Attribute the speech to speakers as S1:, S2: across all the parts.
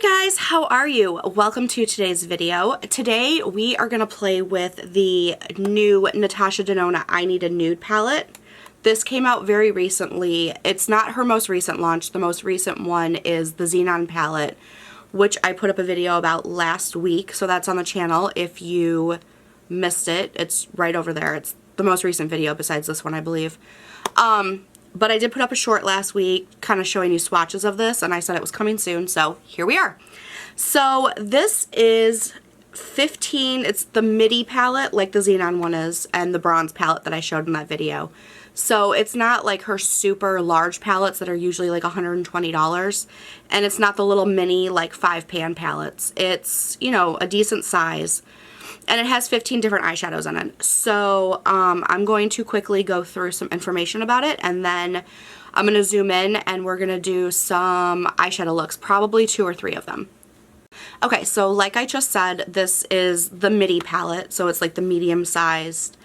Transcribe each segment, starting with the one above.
S1: Guys, how are you? Welcome to today's video. Today we are going to play with the new Natasha Denona I Need a Nude palette. This came out very recently. It's not her most recent launch. The most recent one is the Xenon palette, which I put up a video about last week, so that's on the channel. If you missed it, it's right over there. It's the most recent video besides this one, I believe. But I did put up a short last week kind of showing you swatches of this, and I said it was coming soon, so here we are. So this is 15, it's the midi palette like the Xenon one is, and the bronze palette that I showed in that video. So it's not like her super large palettes that are usually like $120, and it's not the little mini like 5-pan palettes. It's, you know, a decent size. And it has 15 different eyeshadows in it. So I'm going to quickly go through some information about it, and then I'm going to zoom in and we're going to do some eyeshadow looks, probably 2 or 3 of them. Okay, so like I just said, this is the midi palette, so it's like the medium-sized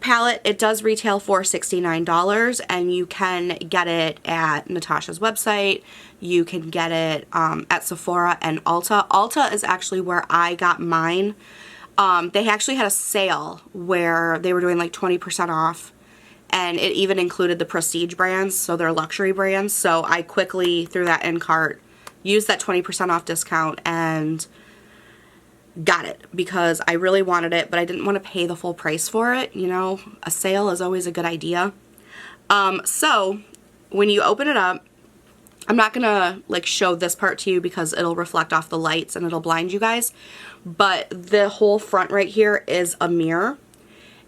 S1: palette. It does retail for $69, and you can get it at Natasha's website. You can get it at Sephora and Ulta. Ulta is actually where I got mine. They actually had a sale where they were doing like 20% off, and it even included the prestige brands, so they're luxury brands. So I quickly threw that in cart, used that 20% off discount, and got it because I really wanted it, but I didn't want to pay the full price for it. You know, a sale is always a good idea. So when you open it up, I'm not gonna like show this part to you because it'll reflect off the lights and it'll blind you guys, but the whole front right here is a mirror,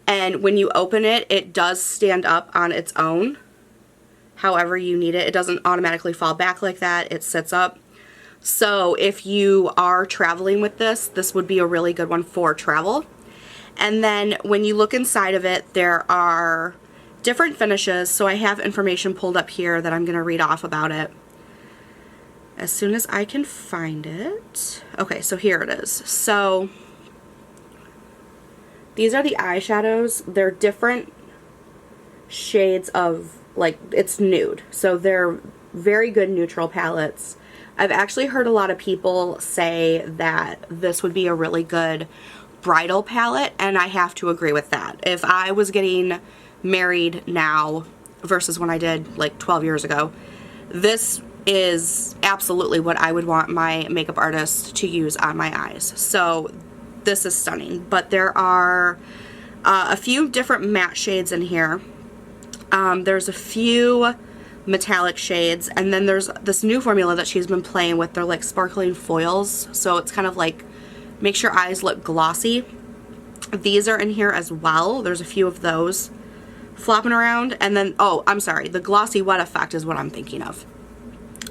S1: and when you open it, it does stand up on its own however you need it. It doesn't automatically fall back like that. It sits up. So if you are traveling with this, this would be a really good one for travel. And then when you look inside of it, there are different finishes. So I have information pulled up here that I'm going to read off about it as soon as I can find it. Okay, so here it is. So these are the eyeshadows. They're different shades of, like, it's nude. So they're very good neutral palettes. I've actually heard a lot of people say that this would be a really good bridal palette, and I have to agree with that. If I was getting married now versus when I did like 12 years ago, this is absolutely what I would want my makeup artist to use on my eyes. So this is stunning. But there are a few different matte shades in here. There's a few metallic shades, and then there's this new formula that she's been playing with. They're like sparkling foils, so it's kind of like makes your eyes look glossy. These are in here as well. There's a few of those flopping around. And then, oh, I'm sorry, the glossy wet effect is what I'm thinking of.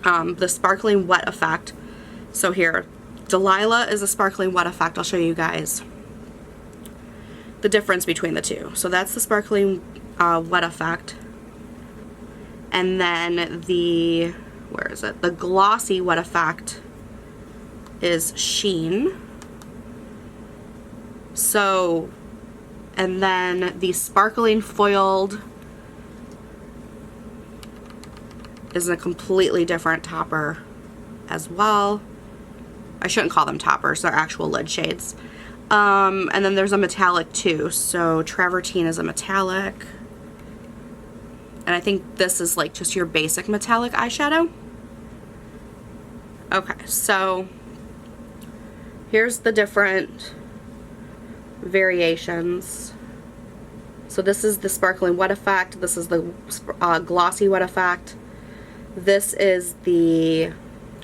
S1: The sparkling wet effect. So here, Delilah is a sparkling wet effect. I'll show you guys the difference between the two. So that's the sparkling wet effect. And then the, where is it? The glossy wet effect is Sheen. So, and then the sparkling foiled is a completely different topper as well. I shouldn't call them toppers, they're actual lid shades. And then there's a metallic too. So Travertine is a metallic. And I think this is like just your basic metallic eyeshadow. Okay, so here's the different variations. So this is the sparkling wet effect. This is the glossy wet effect. This is the,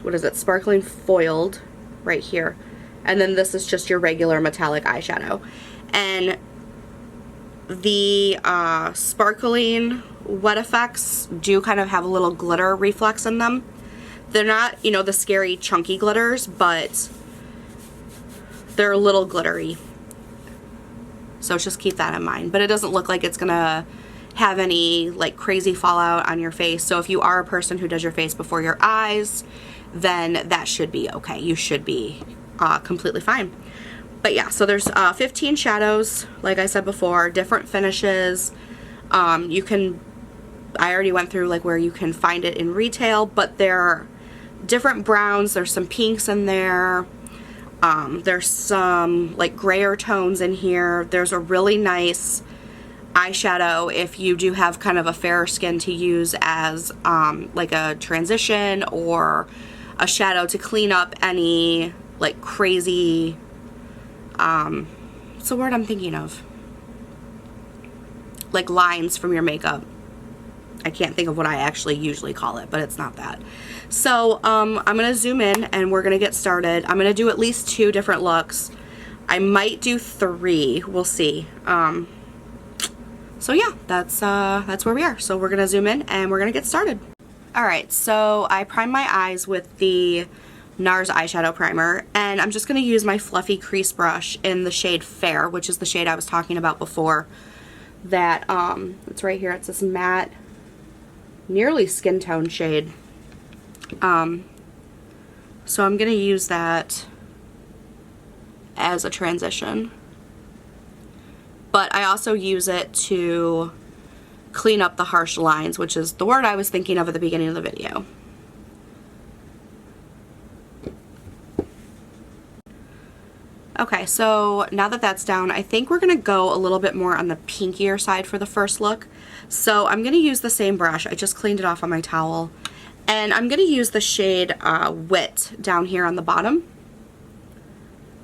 S1: what is it, sparkling foiled right here. And then this is just your regular metallic eyeshadow. And the sparkling wet effects do kind of have a little glitter reflex in them. They're not, you know, the scary chunky glitters, but they're a little glittery. So just keep that in mind. But it doesn't look like it's gonna have any like crazy fallout on your face. So if you are a person who does your face before your eyes, then that should be okay. You should be completely fine. But yeah, so there's 15 shadows, like I said before, different finishes. You can, I already went through like where you can find it in retail, but they're different browns. There's some pinks in there. There's some like grayer tones in here. There's a really nice eyeshadow if you do have kind of a fairer skin to use as like a transition or a shadow to clean up any like crazy, what's the word I'm thinking of? Like lines from your makeup. I can't think of what I actually usually call it, but it's not that. So I'm gonna zoom in and we're gonna get started. I'm gonna do at least 2 different looks. I might do 3, we'll see. So yeah, that's where we are. So we're gonna zoom in and we're gonna get started. All right, so I primed my eyes with the NARS eyeshadow primer, and I'm just gonna use my fluffy crease brush in the shade Fair, which is the shade I was talking about before. That it's right here. It's this matte, nearly skin tone shade. So I'm gonna use that as a transition. But I also use it to clean up the harsh lines, which is the word I was thinking of at the beginning of the video. Okay, so now that that's down, I think we're gonna go a little bit more on the pinkier side for the first look. So I'm gonna use the same brush. I just cleaned it off on my towel. And I'm gonna use the shade Wit down here on the bottom.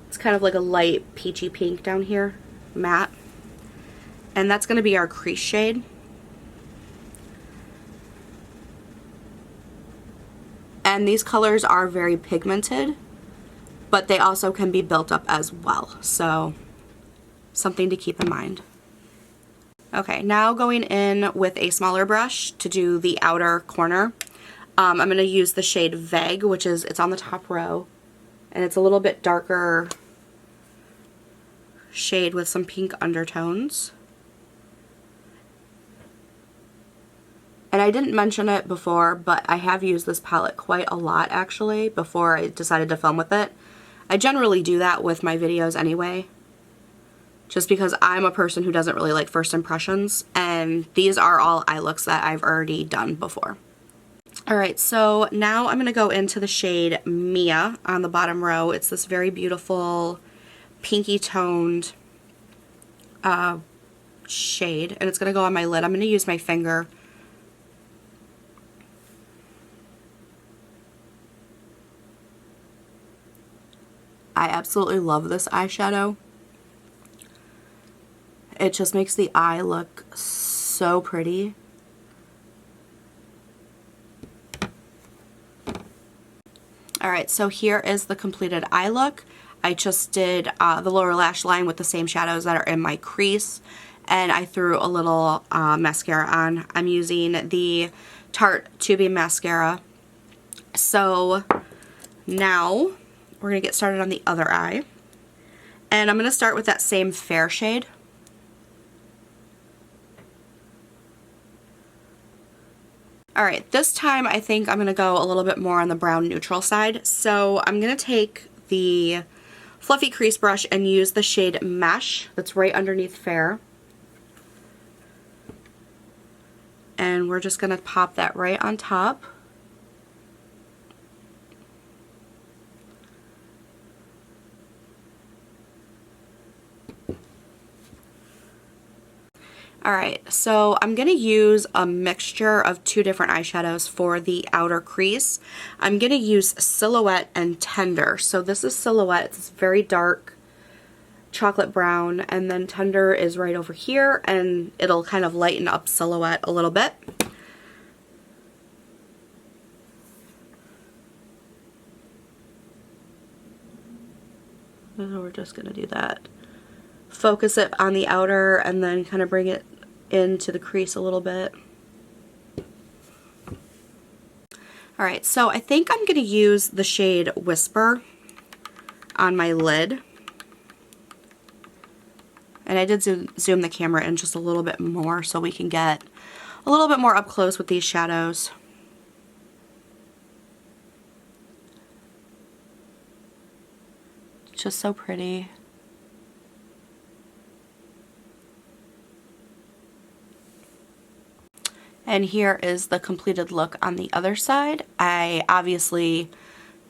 S1: It's kind of like a light peachy pink down here, matte. And that's gonna be our crease shade. And these colors are very pigmented, but they also can be built up as well. So something to keep in mind. Okay, now going in with a smaller brush to do the outer corner. I'm going to use the shade Vague, which is, it's on the top row, and it's a little bit darker shade with some pink undertones. And I didn't mention it before, but I have used this palette quite a lot actually before I decided to film with it. I generally do that with my videos anyway, just because I'm a person who doesn't really like first impressions, and these are all eye looks that I've already done before. Alright, so now I'm going to go into the shade Mia on the bottom row. It's this very beautiful pinky toned shade, and it's going to go on my lid. I'm going to use my finger. I absolutely love this eyeshadow. It just makes the eye look so pretty. Alright, so here is the completed eye look. I just did the lower lash line with the same shadows that are in my crease, and I threw a little mascara on. I'm using the Tarte 2B mascara. So now we're going to get started on the other eye. And I'm going to start with that same Fair shade. Alright, this time I think I'm going to go a little bit more on the brown neutral side. So I'm going to take the fluffy crease brush and use the shade Mesh that's right underneath Fair. And we're just going to pop that right on top. Alright, so I'm going to use a mixture of 2 different eyeshadows for the outer crease. I'm going to use Silhouette and Tender. So this is Silhouette, it's very dark chocolate brown, and then Tender is right over here, and it'll kind of lighten up Silhouette a little bit. So we're just going to do that. Focus it on the outer and then kind of bring it into the crease a little bit. Alright, so I think I'm going to use the shade Whisper on my lid. And I did zoom the camera in just a little bit more so we can get a little bit more up close with these shadows. It's just so pretty. And here is the completed look on the other side. I obviously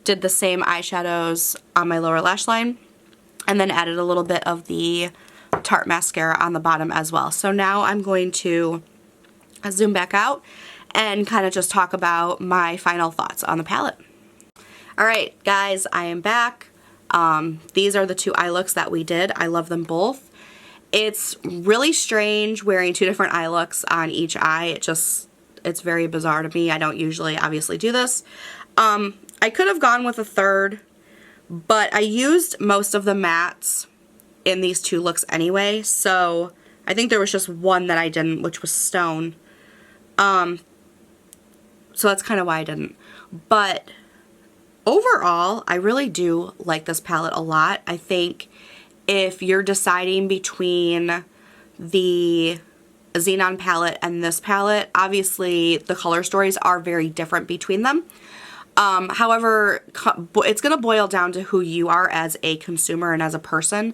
S1: did the same eyeshadows on my lower lash line and then added a little bit of the Tarte mascara on the bottom as well. So now I'm going to zoom back out and kind of just talk about my final thoughts on the palette. Alright guys, I am back. These are the two eye looks that we did. I love them both. It's really strange wearing two different eye looks on each eye. It's very bizarre to me. I don't usually obviously do this. I could have gone with a third, but I used most of the mattes in these two looks anyway, so I think there was just one that I didn't, which was Stone. So that's kind of why I didn't. But overall, I really do like this palette a lot. I think if you're deciding between the Xenon palette and this palette, obviously the color stories are very different between them. However, it's going to boil down to who you are as a consumer and as a person.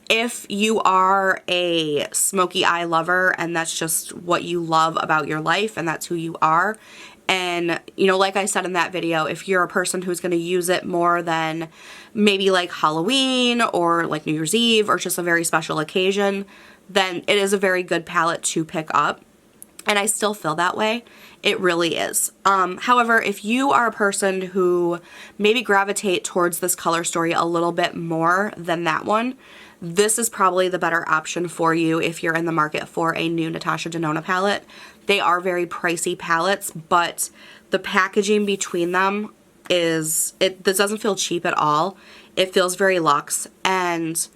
S1: If you are a smoky eye lover and that's just what you love about your life and that's who you are, and, you know, like I said in that video, if you're a person who's going to use it more than maybe like Halloween or like New Year's Eve or just a very special occasion, then it is a very good palette to pick up. And I still feel that way. It really is. However, if you are a person who maybe gravitate towards this color story a little bit more than that one, this is probably the better option for you if you're in the market for a new Natasha Denona palette. They are very pricey palettes, but the packaging between them this doesn't feel cheap at all. It feels very luxe, and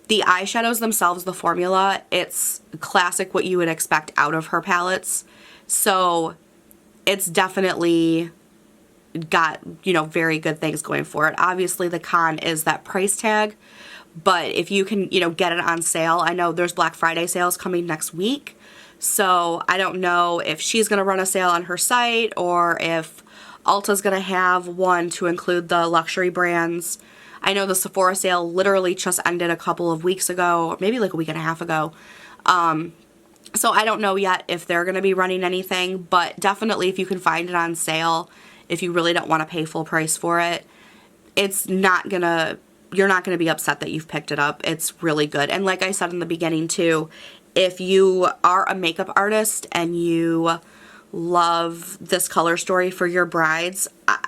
S1: the eyeshadows themselves, the formula, it's classic what you would expect out of her palettes. So it's definitely got, you know, very good things going for it. Obviously the con is that price tag, but if you can, you know, get it on sale, I know there's Black Friday sales coming next week. So I don't know if she's going to run a sale on her site or if Ulta's going to have one to include the luxury brands. I know the Sephora sale literally just ended a couple of weeks ago, maybe like a week and a half ago. So I don't know yet if they're going to be running anything, but definitely if you can find it on sale, if you really don't want to pay full price for it, you're not going to be upset that you've picked it up. It's really good. And like I said in the beginning too, if you are a makeup artist and you love this color story for your brides,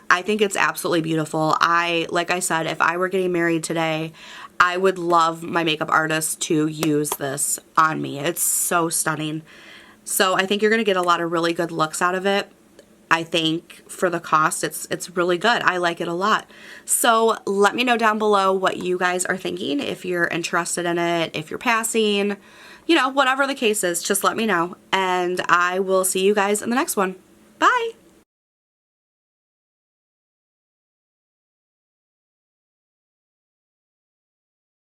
S1: I think it's absolutely beautiful. Like I said, if I were getting married today, I would love my makeup artist to use this on me. It's so stunning. So I think you're going to get a lot of really good looks out of it. I think for the cost, it's really good. I like it a lot. So let me know down below what you guys are thinking. If you're interested in it, if you're passing, you know, whatever the case is, just let me know. And I will see you guys in the next one. Bye!